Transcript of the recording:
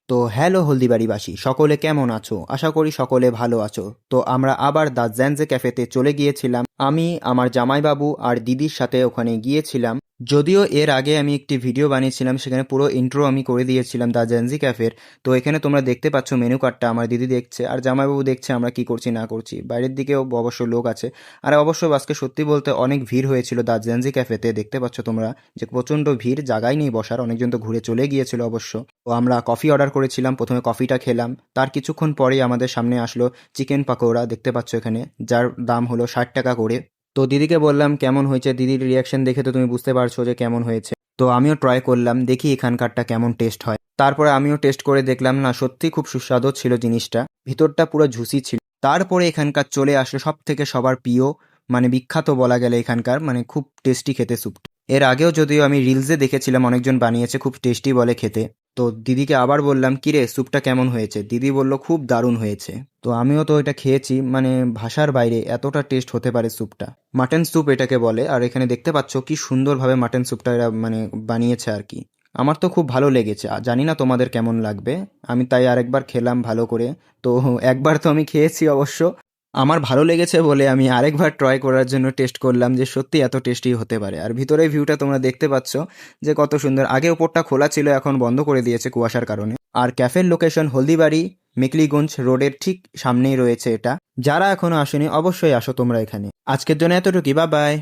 তো হ্যালো হলদিবাড়িবাসী, সকলে কেমন আছো? আশা করি সকলে ভালো আছো। তো আমরা আবার দ্য জ্যানজে ক্যাফেতে চলে গিয়েছিলাম। আমি আমার জামাইবাবু আর দিদির সাথে ওখানে গিয়েছিলাম। যদিও এর আগে আমি একটি ভিডিও বানিয়েছিলাম, সেখানে পুরো ইন্ট্রো আমি করে দিয়েছিলাম দ্য জ্যানজি ক্যাফের। তো এখানে তোমরা দেখতে পাচ্ছ মেনু কার্ডটা, আমার দিদি দেখছে আর জামাইবাবু দেখছে আমরা কি করছি না করছি। বাইরের দিকেও অবশ্য লোক আছে। আর অবশ্য আজকে সত্যি বলতে অনেক ভিড় হয়েছিল দ্য জ্যানজি ক্যাফেতে। দেখতে পাচ্ছ তোমরা যে প্রচণ্ড ভিড়, জায়গায় নেই বসার, অনেকজন তো ঘুরে চলে গিয়েছিল অবশ্য। তো আমরা কফি অর্ডার করেছিলাম, প্রথমে কফিটা খেলাম, তার কিছুক্ষণ পরেই আমাদের সামনে আসলো চিকেন পাকোড়া, দেখতে পাচ্ছ এখানে, যার দাম হলো 60 টাকা করে। তো দিদিকে বললাম কেমন হয়েছে, দিদির রিয়াকশন দেখে তো তুমি বুঝতে পারছো যে কেমন হয়েছে। তো আমিও ট্রাই করলাম, দেখি এখানকারটা কেমন টেস্ট হয়। তারপরে আমিও টেস্ট করে দেখলাম, না সত্যি খুব সুস্বাদু ছিল জিনিসটা, ভিতরটা পুরো জুসি ছিল। তারপরে এখানকার চলে আসলো সব থেকে সবার প্রিয়, মানে বিখ্যাত বলা গেলে এখানকার, মানে খুব টেস্টি খেতে স্যুপটা। এর আগেও যদিও আমি রিলসে দেখেছিলাম অনেকজন বানিয়েছে, খুব টেস্টি বলে খেতে। তো দিদিকে আবার বললাম, কিরে স্যুপটা কেমন হয়েছে? দিদি বলল খুব দারুণ হয়েছে। তো আমিও তো এটা খেয়েছি, মানে ভাষার বাইরে এতটা টেস্ট হতে পারে স্যুপটা। মাটন স্যুপ এটাকে বলে। আর এখানে দেখতে পাচ্ছ কি সুন্দরভাবে মাটন স্যুপটা এরা মানে বানিয়েছে আর কি। আমার তো খুব ভালো লেগেছে, আর জানি না তোমাদের কেমন লাগবে। আমি তাই আরেকবার খেলাম ভালো করে। তো একবার তো আমি খেয়েছি অবশ্য, আমার ভালো লেগেছে বলে আমি আরেকবার ট্রাই করার জন্য টেস্ট করলাম যে সত্যি এত টেস্টি হতে পারে। আর ভিতরের ভিউটা তোমরা দেখতে পাচ্ছ যে কত সুন্দর। আগে ওপরটা খোলা ছিল, এখন বন্ধ করে দিয়েছে কুয়াশার কারণে। আর ক্যাফের লোকেশন হলদিবাড়ি মেকলিগঞ্জ রোডের ঠিক সামনেই রয়েছে এটা। যারা এখনো আসেনি অবশ্যই আসো তোমরা এখানে। আজকের জন্য এতটুকুই, বাই বাই।